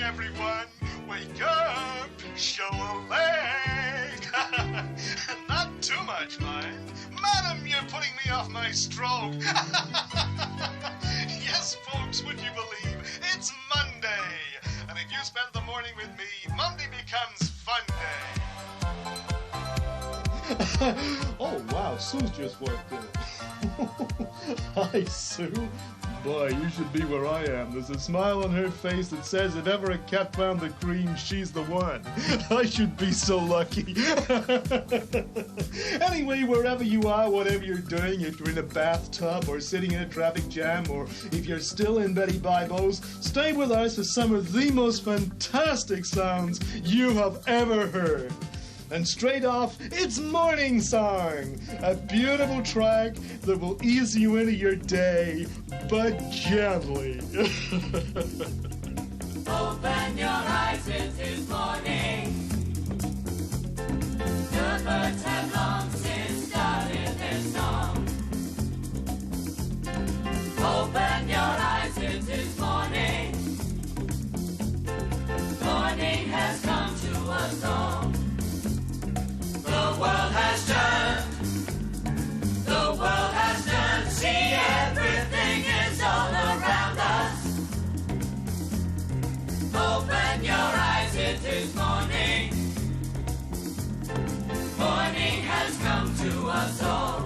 everyone. Wake up, show a leg. Not too much, mind. Madam, you're putting me off my stroke. Yes, folks, would you believe it's Monday? And if you spend the morning with me, Monday becomes fun day. Oh, wow, Sue's just walked in. Hi, Sue. Boy, you should be where I am. There's a smile on her face that says if ever a cat found the cream, she's the one. I should be so lucky. Anyway, wherever you are, whatever you're doing, if you're in a bathtub or sitting in a traffic jam, or if you're still in Betty Bibo's, stay with us for some of the most fantastic sounds you have ever heard. And straight off, it's Morning Song, a beautiful track that will ease you into your day, but gently. Open your eyes, it is morning. The birds have long since started their song. Open your eyes, it is morning. Morning has come to us all. The world has turned. The world has turned. See, everything is all around us. Open your eyes, it is morning. Morning has come to us all.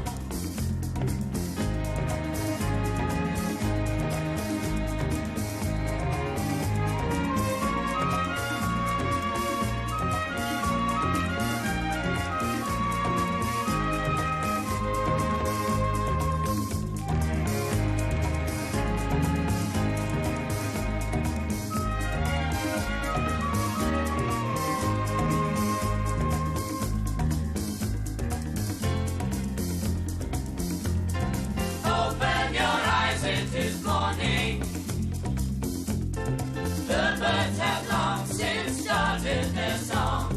The birds have long since started their song.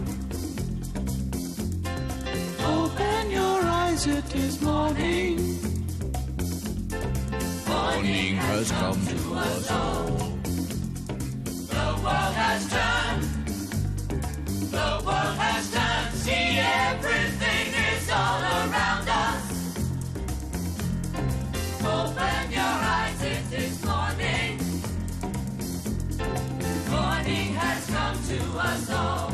Open your eyes, it is morning. Morning has come to us all. The world has turned. The world has turned. See, everything is all around us. Open your eyes, it is morning. Morning has come to us all.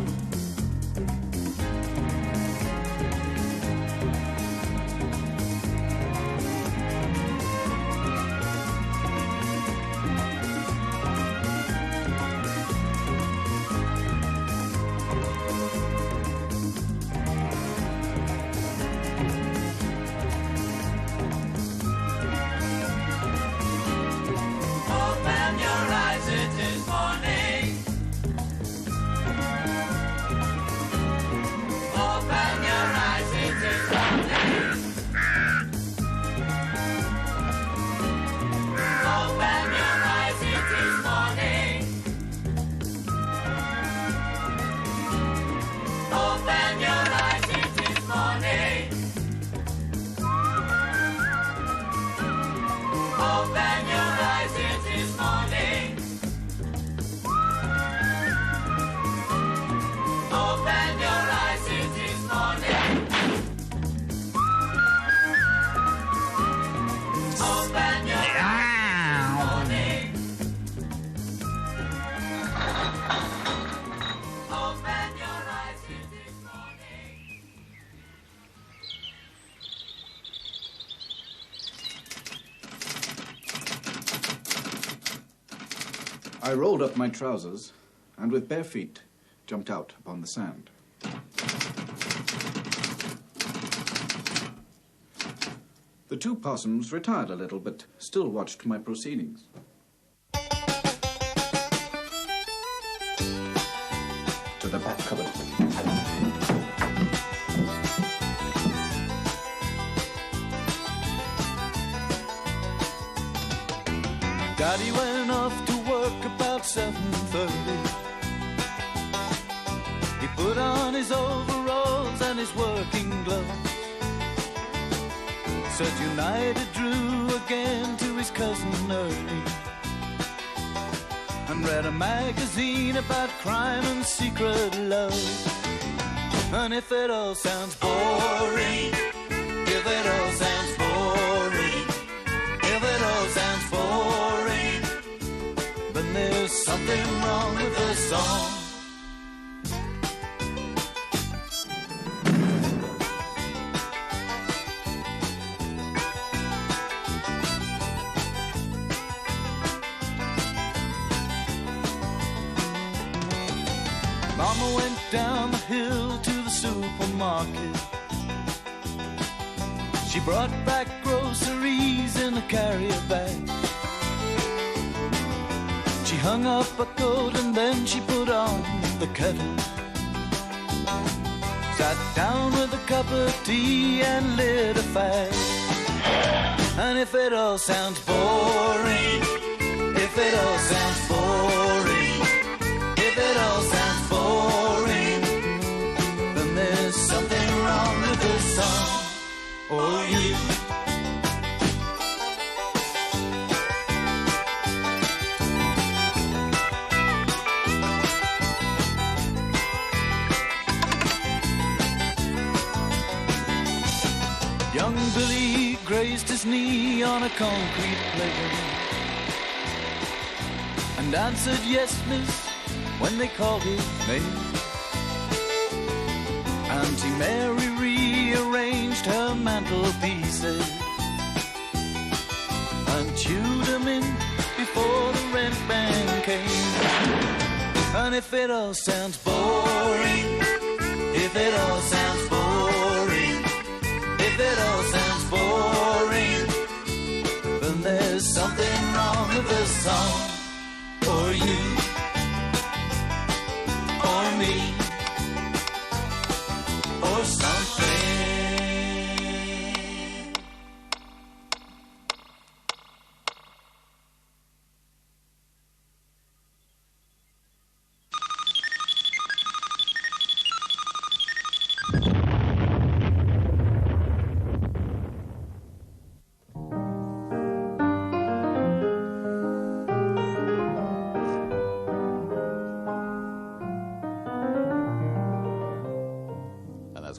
Open your eyes, it is morning. Open your eyes, it is morning. Open your eyes, it is morning. Open your eyes, it is morning. Open your eyes, it is morning. Open your eyes, it is morning. Open your eyes, it is morning. Open your eyes, it is morning. I rolled up my trousers and with bare feet jumped out upon the sand. The two possums retired a little, but still watched my proceedings. To the back cupboard. Daddy went off to work about 7:30. He put on his overalls and his working gloves. Said United drew again to his cousin Ernie. And and read a magazine about crime and secret love. And if it all sounds boring, if it all sounds boring, if it all sounds boring, then there's something wrong with the song. Mama went down the hill to the supermarket. She brought back groceries in a carrier bag. She hung up a coat and then she put on the kettle. Sat down with a cup of tea and lit a fag. And if it all sounds boring, if it all sounds boring, if it all sounds boring, then there's something wrong with the song or you. Young Billy grazed his knee on a concrete playground and answered yes, miss, when they called his name. Auntie Mary rearranged her mantelpieces and chewed them in before the rent man came. And if it all sounds boring, if it all sounds boring, if it all sounds boring, then there's something wrong with the song or you. Or me, or something.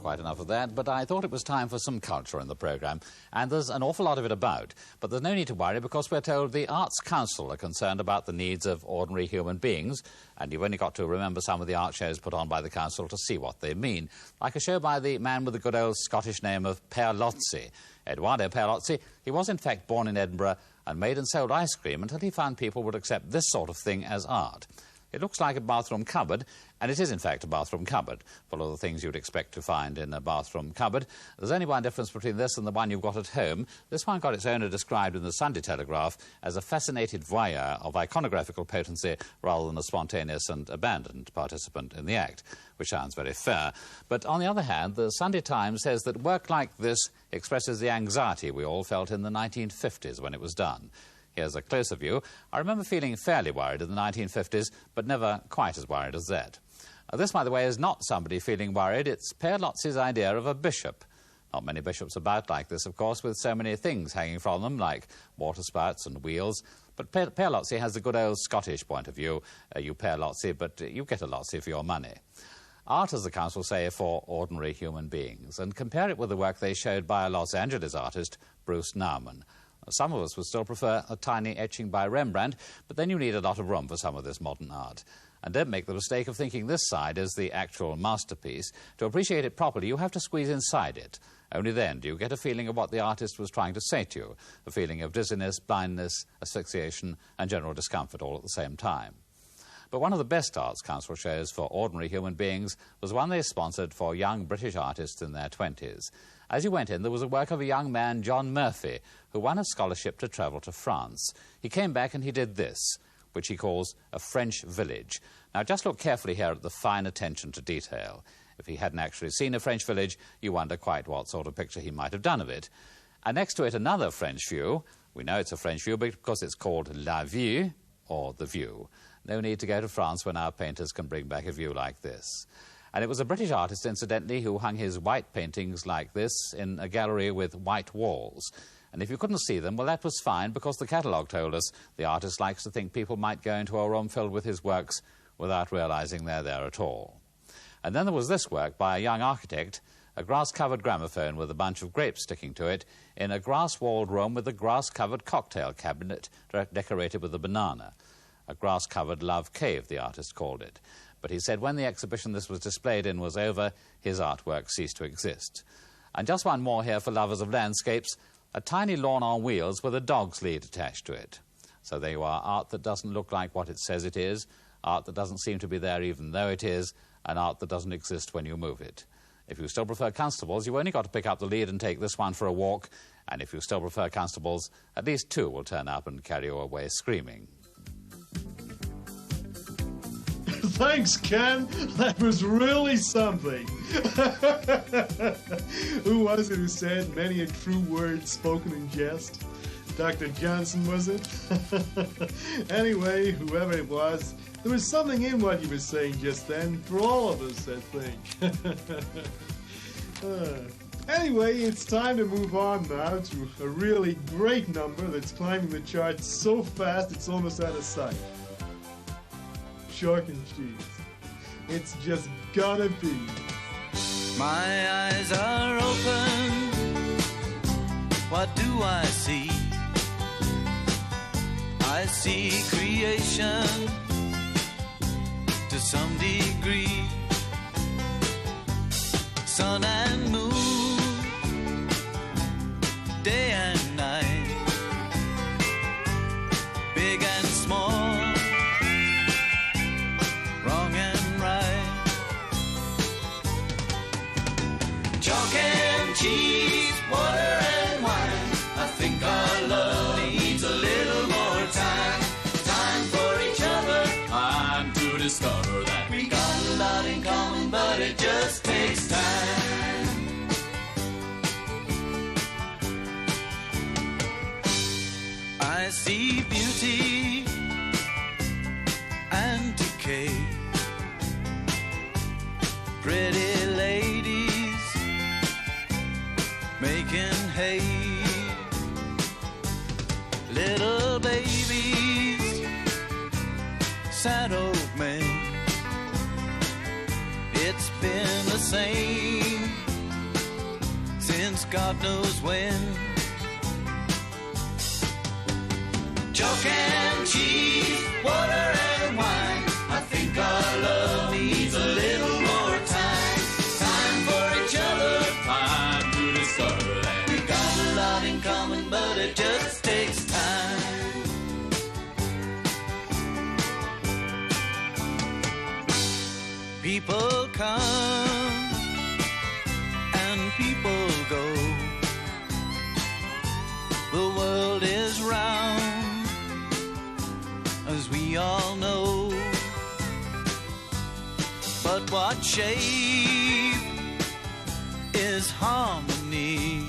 Quite enough of that, but I thought it was time for some culture in the programme, and there's an awful lot of it about. But there's no need to worry, because we're told the Arts Council are concerned about the needs of ordinary human beings, and you've only got to remember some of the art shows put on by the Council to see what they mean. Like a show by the man with the good old Scottish name of Père Lotzi. Eduardo Père Lotzi, he was in fact born in Edinburgh and made and sold ice cream until he found people would accept this sort of thing as art. It looks like a bathroom cupboard, and it is in fact a bathroom cupboard, full of the things you'd expect to find in a bathroom cupboard. There's only one difference between this and the one you've got at home. This one got its owner described in the Sunday Telegraph as a fascinated voyeur of iconographical potency rather than a spontaneous and abandoned participant in the act, which sounds very fair. But on the other hand, the Sunday Times says that work like this expresses the anxiety we all felt in the 1950s when it was done. Here's a closer view. I remember feeling fairly worried in the 1950s, but never quite as worried as that. This, by the way, is not somebody feeling worried. It's Père Lotzi's idea of a bishop. Not many bishops about like this, of course, with so many things hanging from them, like water spouts and wheels. But Père Lotzi has the good old Scottish point of view. You Père Lotzi, but you get a Lotzi for your money. Art, as the Council say, for ordinary human beings. And compare it with the work they showed by a Los Angeles artist, Bruce Nauman. Some of us would still prefer a tiny etching by Rembrandt, but then you need a lot of room for some of this modern art. And don't make the mistake of thinking this side is the actual masterpiece. To appreciate it properly, you have to squeeze inside it. Only then do you get a feeling of what the artist was trying to say to you, a feeling of dizziness, blindness, asphyxiation, and general discomfort all at the same time. But one of the best Arts Council shows for ordinary human beings was one they sponsored for young British artists in their 20s. As you went in, there was a work of a young man, John Murphy, who won a scholarship to travel to France. He came back and he did this, which he calls a French village. Now, just look carefully here at the fine attention to detail. If he hadn't actually seen a French village, you wonder quite what sort of picture he might have done of it. And next to it, another French view. We know it's a French view because it's called La Vue, or The View. No need to go to France when our painters can bring back a view like this. And it was a British artist, incidentally, who hung his white paintings like this in a gallery with white walls. And if you couldn't see them, well, that was fine, because the catalogue told us the artist likes to think people might go into a room filled with his works without realising they're there at all. And then there was this work by a young architect, a grass-covered gramophone with a bunch of grapes sticking to it in a grass-walled room with a grass-covered cocktail cabinet decorated with a banana. A grass-covered love cave, the artist called it. But he said when the exhibition this was displayed in was over, his artwork ceased to exist. And just one more here for lovers of landscapes, a tiny lawn on wheels with a dog's lead attached to it. So there you are, art that doesn't look like what it says it is, art that doesn't seem to be there even though it is, and art that doesn't exist when you move it. If you still prefer constables, you've only got to pick up the lead and take this one for a walk, and if you still prefer constables, at least 2 will turn up and carry you away screaming. Thanks, Ken. That was really something. Who was it who said many a true word spoken in jest? Dr. Johnson, was it? Anyway, whoever it was, there was something in what he was saying just then for all of us, I think. Anyway, it's time to move on now to a really great number that's climbing the charts so fast it's almost out of sight. Chalk and cheese. It's just gotta be. My eyes are open. What do I see? I see creation to some degree. Sun and moon, day and night, big and small, wrong and right. Chalk and cheese, water and wine. I think our love needs a little more time. Time for each other, time to discover that we got a lot in common, but it just takes time. I see beauty and decay, pretty ladies making hay, little babies, sad old men. It's been the same since God knows when. Chalk and cheese, water and wine. I think our love needs a little more time. Time for each other, time to discover that we got a lot in common, but it just takes time. People come and people go. The world is round, as we all know. But what shape is harmony?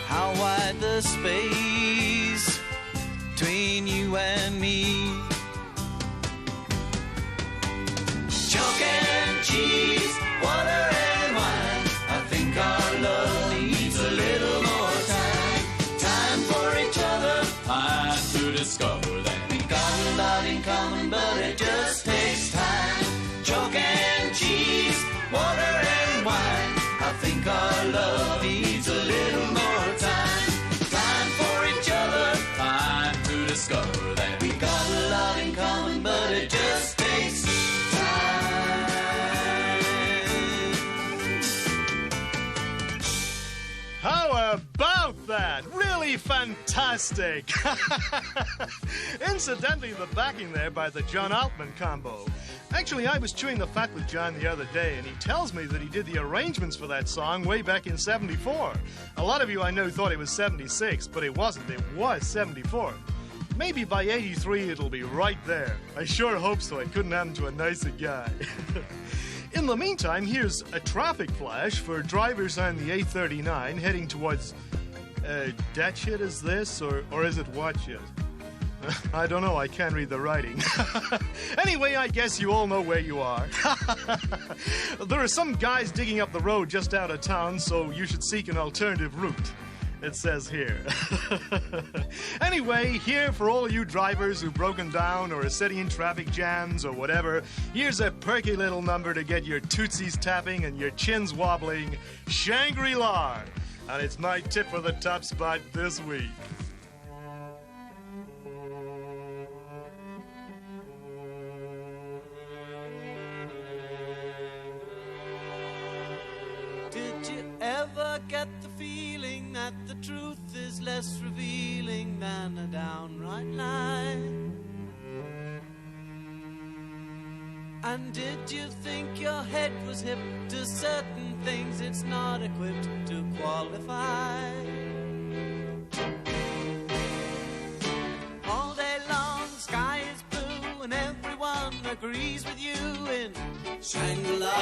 How wide the space between you and me? Chalk and cheese, water and wine. I think our love needs a little more time. Time for each other, time to discover that we got a lot in common, but it just takes time. Chalk and cheese, water and wine. I think our love needs a little more time. Time for each other, time to discover that we got a lot in common, but it just takes time. How about that? Really fantastic! Incidentally, the backing there by the John Altman combo. Actually, I was chewing the fat with John the other day, and he tells me that he did the arrangements for that song way back in '74. A lot of you I know thought it was '76, but it wasn't. It was '74. Maybe by '83 it'll be right there. I sure hope so. It couldn't happen to a nicer guy. In the meantime, here's a traffic flash for drivers on the A39 heading towards Datchet, is this? Or is it Watchet? I don't know, I can't read the writing. Anyway, I guess you all know where you are. There are some guys digging up the road just out of town, so you should seek an alternative route. It says here. Anyway, here for all you drivers who've broken down or are sitting in traffic jams or whatever, here's a perky little number to get your tootsies tapping and your chins wobbling. Shangri-La. And it's my tip for the top spot this week. Did you ever get the feeling that the truth is less revealing than a downright lie? And did you think your head was hip to certain things it's not equipped to qualify? All day long, sky is blue and everyone agrees with you in Shangri-La.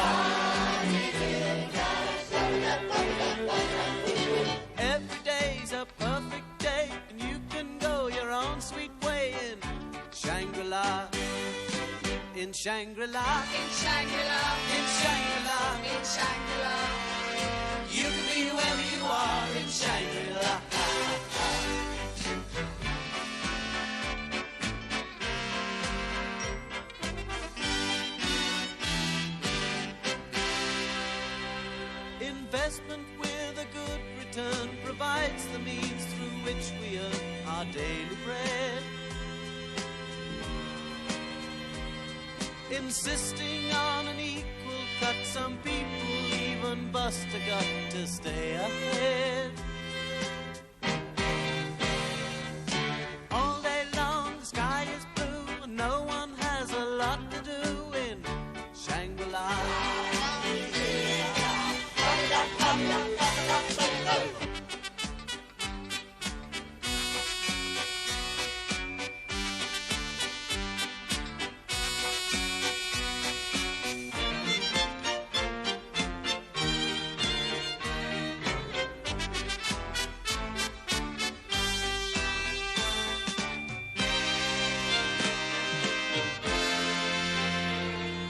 Every day's a perfect day and you can go your own sweet way in Shangri-La. In Shangri-La, In Shangri-La, in Shangri-La, in Shangri-La. you can be whoever you are in Shangri-La. Investment with a good return provides the means through which we earn our daily bread. Insisting on an equal cut, some people even bust a gut to stay ahead. All day long the sky is blue and no one has a lot to do in Shangri-La.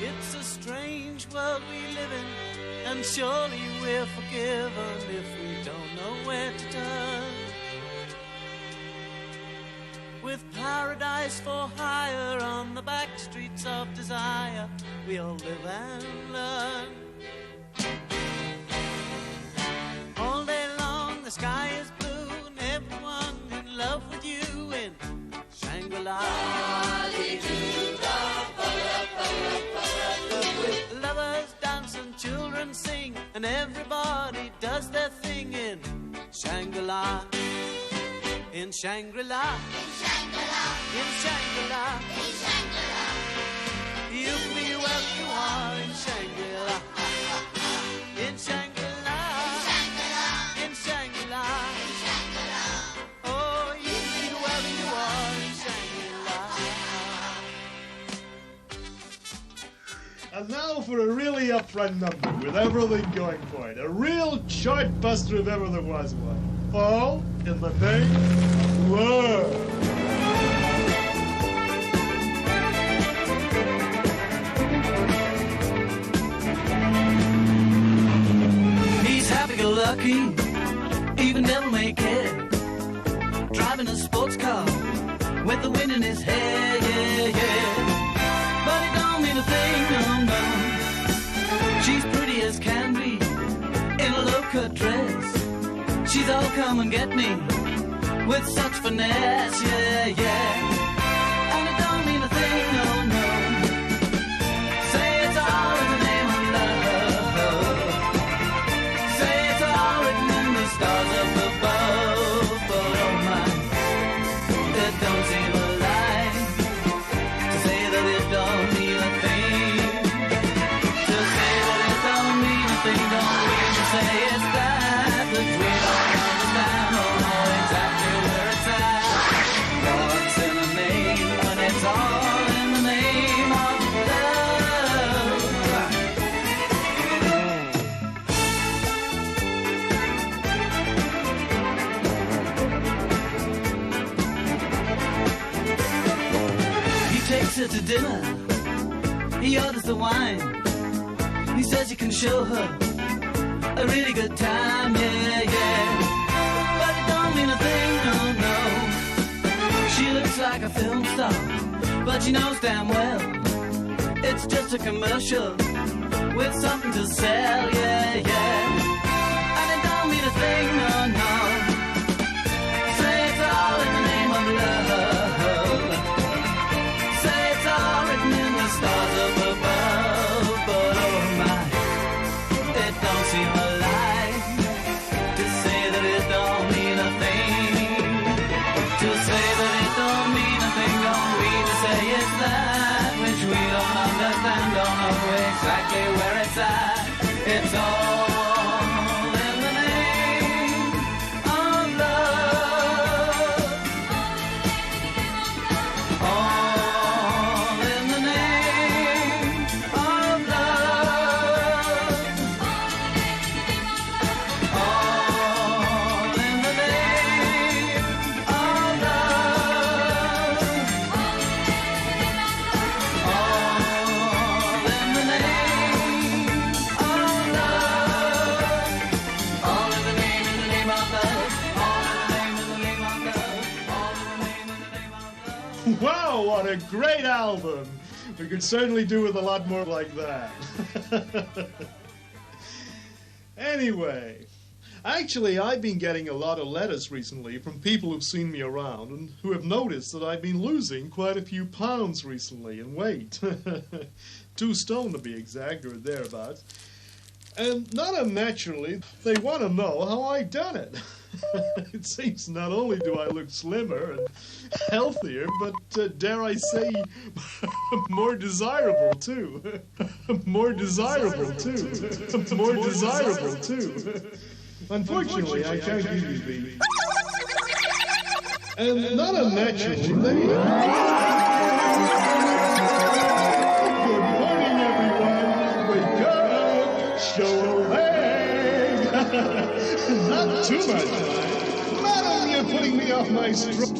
It's a strange world we live in, and surely we're forgiven if we don't know where to turn. With paradise for hire on the back streets of desire, we all live and learn. All day long the sky is blue and everyone in love with you in Shangri-La. Lovers dance and children sing and everybody does their thing in Shangri-La. In Shangri-La, in Shangri-La, you can be wherever you are in Shangri-La. In Shangri-La, in Shangri-La, oh, you can be wherever you are in Shangri-La. And now for a really upfront number with everything going for it. A real chart buster if ever there was one. All in the name of love. He's happy-go-lucky, even devil may care. Driving a sports car with the wind in his hair, yeah, yeah. But it don't mean a thing, no, no. She's pretty as can be in a low-cut dress. She's all come and get me with such finesse, yeah, yeah. And it don't mean a thing, no, no. Say it's all in the name of love. Say it's all written in the stars up above. But oh my, it don't seem a lie to say that it don't mean a thing. To say that it don't mean a thing don't mean to say it's that which we don't understand or know exactly where it's at. What's in a name? takes her to dinner. He orders the wine. He says he can show her a really good time, yeah, yeah. But it don't mean a thing, no, no. She looks like a film star, but she knows damn well it's just a commercial with something to sell, yeah, yeah. And it don't mean a thing, no, no. Say it's all in the name of love. Say it's all written in the stars up above. But oh my, it don't seem alive to say that it don't mean a thing. To say that it don't mean a thing don't mean to say it's that which we don't understand, don't know exactly where it's at. It's all in the name of love. All in the name of love. All in the name of love. All in the name of love. All in the name of love. All in the name of love. All in the name of love. Wow, what a great album! We could certainly do with a lot more like that. Anyway, actually, I've been getting a lot of letters recently from people who've seen me around and who have noticed that I've been losing quite a few pounds recently in weight. 2 stone to be exact, or thereabouts. And not unnaturally, they want to know how I done it. It seems not only do I look slimmer and healthier, but dare I say, more desirable too. More desirable too. More desirable too. Unfortunately, I can't give you the... And not unnaturally, they... Good morning, everyone. Wake up, show a leg. Not too much, Madam, you're putting me off my stroke.